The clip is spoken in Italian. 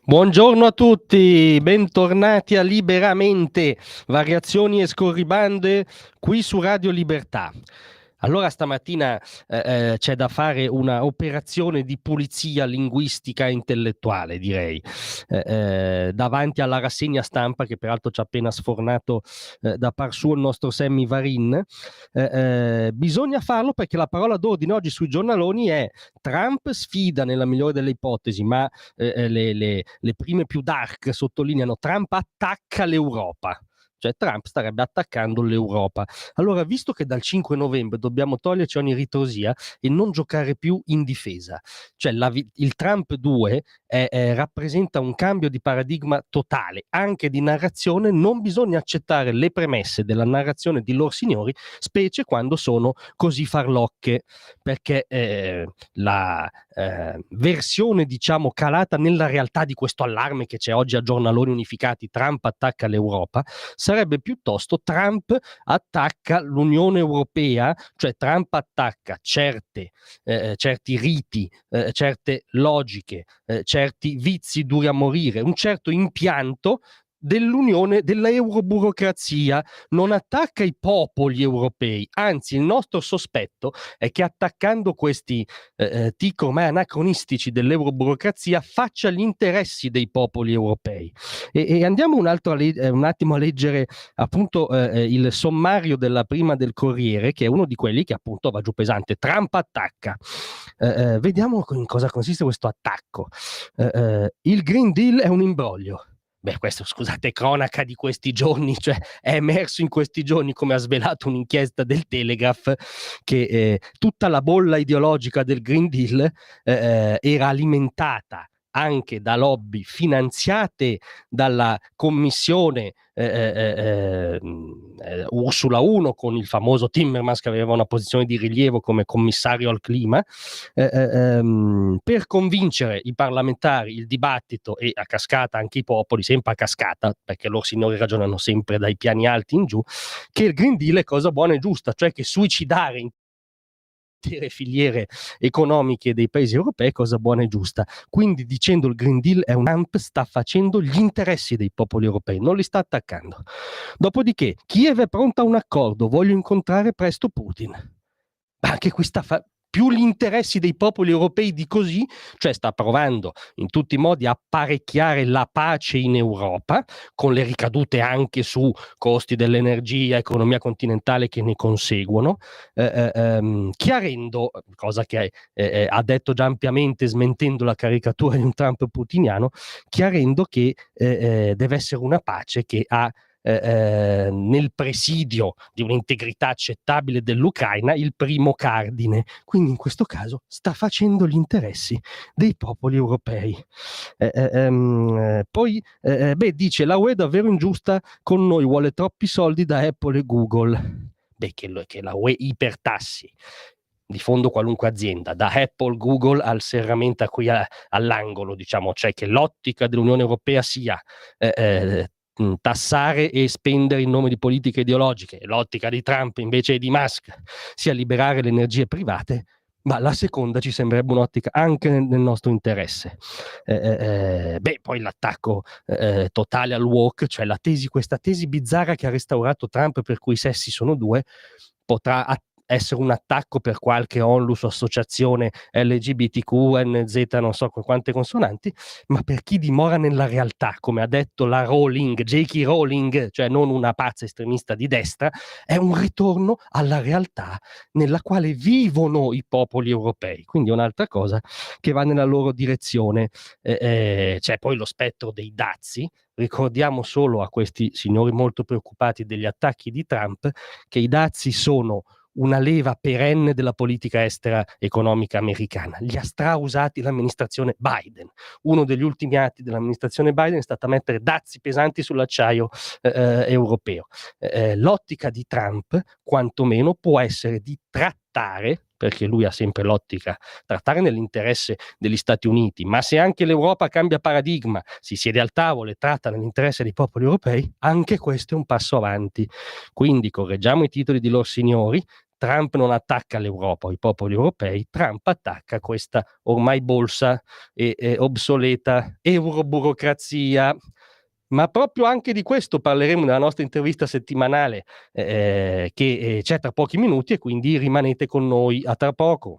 Buongiorno a tutti, bentornati a Liberamente, variazioni e scorribande qui su Radio Libertà. Allora stamattina c'è da fare una operazione di pulizia linguistica e intellettuale, direi, davanti alla rassegna stampa che peraltro ci ha appena sfornato da par suo il nostro Sammy Varin. Bisogna farlo perché la parola d'ordine oggi sui giornaloni è Trump sfida nella migliore delle ipotesi, ma le prime più dark sottolineano Trump attacca l'Europa. Cioè Trump starebbe attaccando l'Europa. Allora, visto che dal 5 novembre dobbiamo toglierci ogni ritrosia e non giocare più in difesa, cioè il Trump 2 rappresenta un cambio di paradigma totale, anche di narrazione. Non bisogna accettare le premesse della narrazione di lor signori, specie quando sono così farlocche, perché la versione, diciamo, calata nella realtà di questo allarme che c'è oggi a giornaloni unificati, Trump attacca l'Europa, sarebbe piuttosto Trump attacca l'Unione Europea, cioè Trump attacca certi riti, certe logiche, certi vizi duri a morire, un certo impianto dell'Unione, dell'euroburocrazia. Non attacca i popoli europei, anzi il nostro sospetto è che attaccando questi tic ormai anacronistici dell'euroburocrazia faccia gli interessi dei popoli europei. E andiamo un attimo a leggere appunto il sommario della prima del Corriere, che è uno di quelli che appunto va giù pesante. Trump attacca. Vediamo in cosa consiste questo attacco. Il Green Deal è un imbroglio. Beh, questo, scusate, cronaca di questi giorni, cioè è emerso in questi giorni, come ha svelato un'inchiesta del Telegraph, che tutta la bolla ideologica del Green Deal era alimentata anche da lobby finanziate dalla commissione Ursula 1, con il famoso Timmermans che aveva una posizione di rilievo come commissario al clima, per convincere i parlamentari, il dibattito e a cascata anche i popoli, sempre a cascata, perché loro signori ragionano sempre dai piani alti in giù, che il Green Deal è cosa buona e giusta, cioè che suicidare intere filiere economiche dei paesi europei è cosa buona e giusta. Quindi, dicendo il Green Deal è un Trump, sta facendo gli interessi dei popoli europei, non li sta attaccando. Dopodiché, Kiev è pronta a un accordo, voglio incontrare presto Putin. Ma anche qui più gli interessi dei popoli europei di così, cioè sta provando in tutti i modi a apparecchiare la pace in Europa, con le ricadute anche su costi dell'energia, economia continentale che ne conseguono, chiarendo, cosa che ha detto già ampiamente smentendo la caricatura di un Trump putiniano, chiarendo che deve essere una pace che ha nel presidio di un'integrità accettabile dell'Ucraina il primo cardine. Quindi in questo caso sta facendo gli interessi dei popoli europei. Poi dice la UE è davvero ingiusta con noi, vuole troppi soldi da Apple e Google. Che la UE ipertassi di fondo qualunque azienda, da Apple, Google al serramenta qui all'angolo, diciamo, cioè che l'ottica dell'Unione Europea sia tassare e spendere in nome di politiche ideologiche, l'ottica di Trump invece e di Musk sia liberare le energie private, ma la seconda ci sembrerebbe un'ottica anche nel nostro interesse. Poi l'attacco totale al woke, cioè questa tesi bizzarra che ha restaurato Trump per cui i sessi sono due, potrà essere un attacco per qualche onlus o associazione LGBTQ, NZ, non so con quante consonanti, ma per chi dimora nella realtà, come ha detto la Rowling, J.K. Rowling, cioè non una pazza estremista di destra, è un ritorno alla realtà nella quale vivono i popoli europei, quindi è un'altra cosa che va nella loro direzione. C'è poi lo spettro dei dazi. Ricordiamo solo a questi signori molto preoccupati degli attacchi di Trump che i dazi sono una leva perenne della politica estera economica americana. Li ha strausati l'amministrazione Biden. Uno degli ultimi atti dell'amministrazione Biden è stato mettere dazi pesanti sull'acciaio europeo. L'ottica di Trump, quantomeno, può essere di trattare, perché lui ha sempre l'ottica, trattare nell'interesse degli Stati Uniti, ma se anche l'Europa cambia paradigma, si siede al tavolo e tratta nell'interesse dei popoli europei, anche questo è un passo avanti. Quindi correggiamo i titoli di lor signori, Trump non attacca l'Europa o i popoli europei, Trump attacca questa ormai bolsa e obsoleta euroburocrazia. Ma proprio anche di questo parleremo nella nostra intervista settimanale che c'è tra pochi minuti, e quindi rimanete con noi. A tra poco.